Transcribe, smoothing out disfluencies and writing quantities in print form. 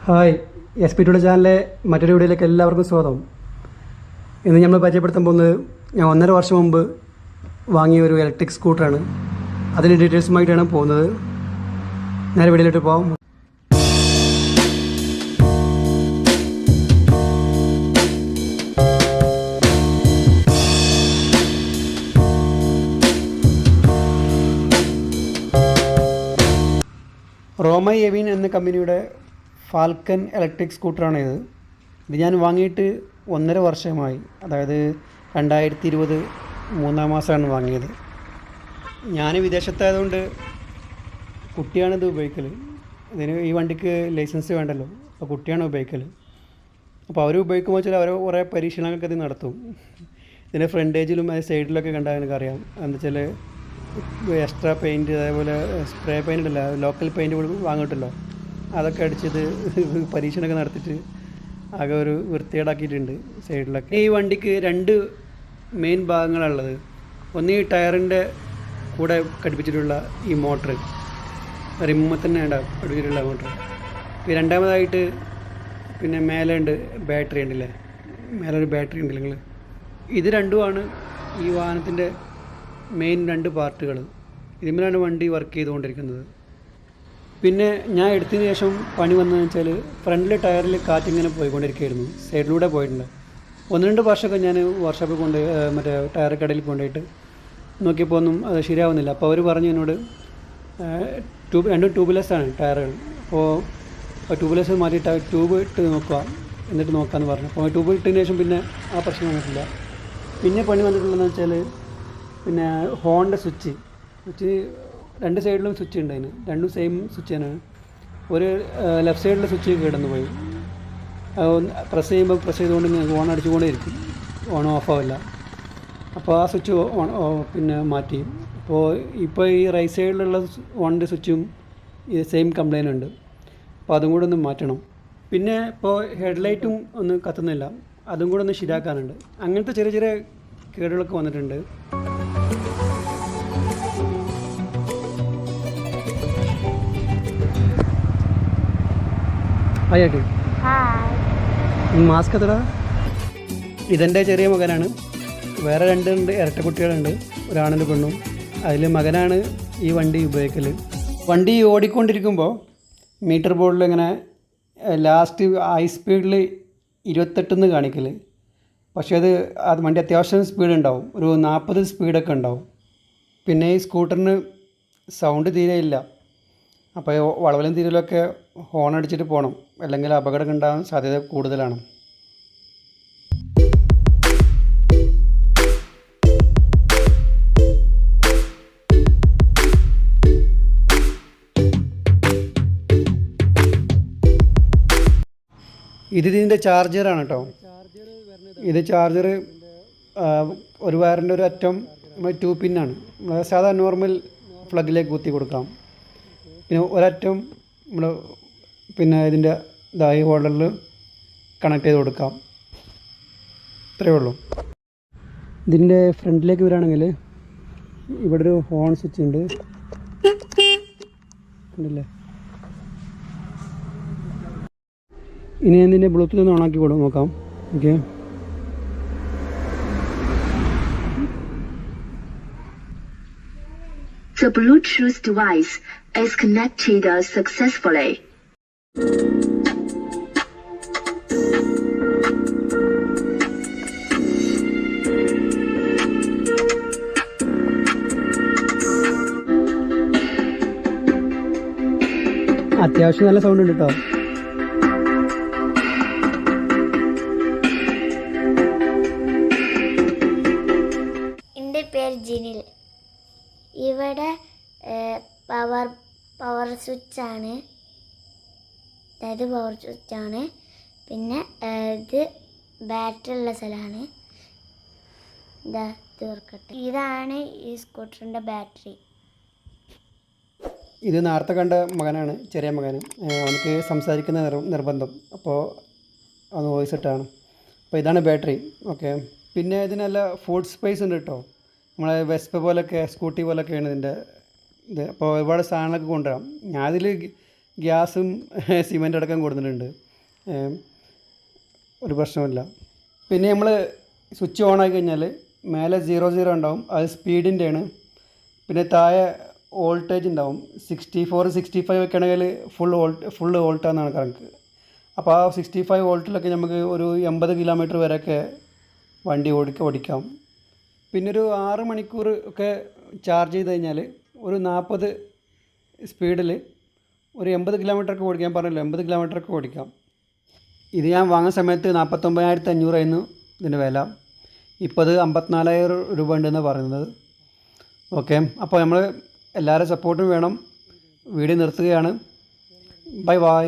Hi, SPtoday ചാനലിലെ മറ്റൊരു വീഡിയോയിലേക്ക് എല്ലാവർക്കും സ്വാഗതം. ഇന്ന് നമ്മൾ പരിചയപ്പെടുത്താൻ പോകുന്നത് ഞാൻ 1.5 വർഷം മുമ്പ് വാങ്ങിയ ഒരു ഇലക്ട്രിക് സ്കൂട്ടറാണ്. അതിൻ്റെ ഡീറ്റെയിൽസുമായിട്ടാണ് പോകുന്നത്. നേരെ വീഡിയോയിലോട്ട് പോകാം. റോമൈ എന്ന കമ്പനിയുടെ ഫാൽക്കൺ ഇലക്ട്രിക് സ്കൂട്ടറാണിത്. ഇത് ഞാൻ വാങ്ങിയിട്ട് 1.5 വർഷമായി. അതായത് 2020 3-ാം മാസമാണ് വാങ്ങിയത്. ഞാൻ വിദേശത്തായതുകൊണ്ട് കുട്ടിയാണിത് ഉപയോഗിക്കൽ. ഈ വണ്ടിക്ക് ലൈസൻസ് വേണ്ടല്ലോ, അപ്പോൾ കുട്ടിയാണ് ഉപയോഗിക്കൽ. അപ്പോൾ അവർ ഉപയോഗിക്കുമ്പോൾ വെച്ചാൽ അവർ കുറേ പരീക്ഷണങ്ങളൊക്കെ ഇത് നടത്തും. ഇതിൻ്റെ ഫ്രണ്ടേജിലും സൈഡിലൊക്കെ കണ്ടാൽ എനിക്കറിയാം. എന്താ വെച്ചാൽ എക്സ്ട്രാ പെയിൻറ്റ്, അതേപോലെ സ്പ്രേ പെയിൻ്റ് അല്ല, ലോക്കൽ പെയിൻറ്റ് വാങ്ങിയിട്ടല്ലോ, അതൊക്കെ അടിച്ചത് പരീക്ഷണമൊക്കെ നടത്തിയിട്ട് ആകെ ഒരു വൃത്തികേടാക്കിയിട്ടുണ്ട് സൈഡിലൊക്കെ. ഈ വണ്ടിക്ക് 2 മെയിൻ ഭാഗങ്ങളുള്ളത്. ഒന്ന് ഈ ടയറിൻ്റെ കൂടെ ഘടിപ്പിച്ചിട്ടുള്ള ഈ മോട്ടർ, റിമ്മ തന്നെ ഘടിപ്പിച്ചിട്ടുള്ള മോട്ടർ. പിന്നെ രണ്ടാമതായിട്ട് പിന്നെ മേലെ ഉണ്ട് ബാറ്ററി ഉണ്ടല്ലേ, മേലെ ഒരു ബാറ്ററി ഉണ്ട്. നിങ്ങൾ ഇത് രണ്ടുമാണ് ഈ വാഹനത്തിൻ്റെ മെയിൻ 2 പാർട്ടുകൾ. ഇതിന്മേലാണ് വണ്ടി വർക്ക് ചെയ്തുകൊണ്ടിരിക്കുന്നത്. പിന്നെ ഞാൻ എടുത്തതിന് ശേഷം പണി വന്നതെന്ന് വെച്ചാൽ ഫ്രണ്ടിലെ ടയറിൽ കാറ്റിങ്ങനെ പോയിക്കൊണ്ടിരിക്കുകയായിരുന്നു, സൈഡിലൂടെ പോയിട്ടുണ്ട്. 1-2 വർഷമൊക്കെ ഞാൻ വർക്ക്ഷോപ്പിൽ മറ്റേ ടയർ കടയിൽ കൊണ്ടുപോയിട്ട് നോക്കിയപ്പോൾ ഒന്നും അത് ശരിയാവുന്നില്ല. അപ്പോൾ അവർ പറഞ്ഞു എന്നോട് 2 ട്യൂബ്ലെസ്സാണ് ടയറുകൾ, അപ്പോൾ ട്യൂബ്ലെസ് മാറ്റിയിട്ട് ട്യൂബ് ഇട്ട് നോക്കുക, എന്നിട്ട് നോക്കാമെന്ന് പറഞ്ഞു. അപ്പോൾ ട്യൂബ് ഇട്ടതിന് ശേഷം പിന്നെ ആ പ്രശ്നം വന്നിട്ടില്ല. പിന്നെ പണി വന്നിട്ടുള്ളതെന്ന് വെച്ചാൽ പിന്നെ ഹോണിൻ്റെ സ്വിച്ച് 2 സൈഡിലും സ്വിച്ച് ഉണ്ട്. അതിന് 2 സെയിം സ്വിച്ച് തന്നെയാണ്. ഒരു ലെഫ്റ്റ് സൈഡിലെ സ്വിച്ച് കിടന്നു പോയി. പ്രസ് ചെയ്തുകൊണ്ട് ഓൺ അടിച്ചുകൊണ്ടേ ഇരിക്കും, ഓൺ ഓഫ് ആവില്ല. അപ്പോൾ ആ സ്വിച്ച് പിന്നെ മാറ്റി. ഇപ്പോൾ ഈ റൈറ്റ് സൈഡിലുള്ള ഓണിൻ്റെ സ്വിച്ചും ഈ സെയിം കംപ്ലൈൻ്റ് ഉണ്ട്. അപ്പോൾ അതും കൂടെ ഒന്ന് മാറ്റണം. പിന്നെ ഇപ്പോൾ ഹെഡ്ലൈറ്റും ഒന്ന് കത്തുന്നില്ല, അതും കൂടെ ഒന്ന് ശരിയാക്കാനുണ്ട്. അങ്ങനത്തെ ചെറിയ ചെറിയ കേടുകളൊക്കെ വന്നിട്ടുണ്ട്. ആയിട്ട് മാസ്ക് എത്ര? ഇതെൻ്റെ ചെറിയ മകനാണ്. വേറെ 2 ഇരട്ട കുട്ടികളുണ്ട്, ഒരാണിൻ്റെ പെണ്ണും. അതിൽ മകനാണ് ഈ വണ്ടി ഉപയോഗിക്കൽ. വണ്ടി ഓടിക്കൊണ്ടിരിക്കുമ്പോൾ മീറ്റർ ബോർഡിൽ ഇങ്ങനെ ലാസ്റ്റ് ഹൈ സ്പീഡിൽ 28 കാണിക്കൽ. പക്ഷേ അത് വണ്ടി അത്യാവശ്യം സ്പീഡ് ഉണ്ടാവും, ഒരു 40 സ്പീഡൊക്കെ ഉണ്ടാവും. പിന്നെ ഈ സ്കൂട്ടറിന് സൗണ്ട് തീരെ ഇല്ല. അപ്പോൾ വളവിലും തിരിലൊക്കെ ഹോൺ അടിച്ചിട്ട് പോകണം, അല്ലെങ്കിൽ അപകടം ഉണ്ടാകാൻ സാധ്യത കൂടുതലാണ്. ഇതിൻ്റെ ചാർജറാണ് കേട്ടോ. ഇത് ചാർജർ ഒരു വയറിൻ്റെ ഒരു അറ്റം 2 പിന്നാണ്. സാധാ നോർമൽ പ്ലഗിലേക്ക് കുത്തി കൊടുക്കാം. പിന്നെ ഒരറ്റം നമ്മൾ പിന്നെ ഇതിൻ്റെ ഈ ഹോൾഡറിൽ കണക്ട് ചെയ്ത് കൊടുക്കാം. ഇത്രയേ ഉള്ളൂ. ഇതിൻ്റെ ഫ്രണ്ടിലേക്ക് വരികയാണെങ്കിൽ ഇവിടെ ഒരു ഹോൺ സ്വിച്ച് ഉണ്ട്, ഉണ്ടല്ലേ. ഇനി ഞാൻ ഇതിൻ്റെ ബ്ലൂടൂത്ത് ഒന്ന് ഓണാക്കി നോക്കാം. Okay, The Bluetooth device is connected successfully. അത്യാവശ്യം നല്ല സൗണ്ട് ഉണ്ട് കേട്ടോ. എൻ്റെ പേര് ജിനിൽ. ഇവിടെ പവർ സ്വിച്ചാണ്, അതായത് പവർ സ്വിച്ചാണ്. പിന്നെ ഇത് ബാറ്ററി ഉള്ള സ്ഥലമാണ്. ഇതാണ് ഈ സ്കൂട്ടറിൻ്റെ ബാറ്ററി. ഇത് നേരത്തെ കണ്ട മകനാണ്, ചെറിയ മകന്. അവനക്ക് സംസാരിക്കുന്ന നിർബന്ധം, അപ്പോൾ അത് വോയിസ് ഇട്ടാണ്. അപ്പോൾ ഇതാണ് ബാറ്ററി. ഓക്കെ, പിന്നെ ഇതിനല്ല ഫുഡ് സ്പേസ് ഉണ്ട് കേട്ടോ. നമ്മളെ വെസ്പ പോലൊക്കെ സ്കൂട്ടി പോലൊക്കെയാണ് ഇതിൻ്റെ ഇത്. അപ്പോൾ ഒരുപാട് സാധനങ്ങളൊക്കെ കൊണ്ടുവരാം. ഞാനതിൽ ഗ്യാസും സിമൻ്റ് അടക്കം കൊടുത്തിട്ടുണ്ട്. ഒരു പ്രശ്നമില്ല. പിന്നെ നമ്മൾ സ്വിച്ച് ഓൺ ആക്കി കഴിഞ്ഞാൽ മേലെ 00 ഉണ്ടാവും, അത് സ്പീഡിൻ്റെയാണ്. പിന്നെ താഴെ വോൾട്ടേജ് ഉണ്ടാവും. 64 65 ഒക്കെ ആണെങ്കിൽ ഫുൾ വോൾട്ടാണെന്നാണ് കണക്ക്. അപ്പോൾ ആ 65 വോൾട്ടിലൊക്കെ നമുക്ക് ഒരു 80 കിലോമീറ്റർ വരെയൊക്കെ വണ്ടി ഓടിക്കാം. പിന്നെ ഒരു 6 മണിക്കൂർ ഒക്കെ ചാർജ് ചെയ്ത് കഴിഞ്ഞാൽ ഒരു 40 സ്പീഡിൽ ഒരു 80 കിലോമീറ്ററൊക്കെ ഓടിക്കാൻ പറഞ്ഞല്ലോ, 80 കിലോമീറ്ററൊക്കെ ഓടിക്കാം. ഇത് ഞാൻ വാങ്ങുന്ന സമയത്ത് 49,500 ആയിരുന്നു ഇതിൻ്റെ വില. ഇപ്പോൾ അത് 54,000 രൂപ ഉണ്ടെന്നാണ് പറയുന്നത്. ഓക്കെ, അപ്പോൾ നമ്മൾ എല്ലാവരും സപ്പോർട്ടും വേണം. വീഡിയോ നിർത്തുകയാണ്. Bye bye.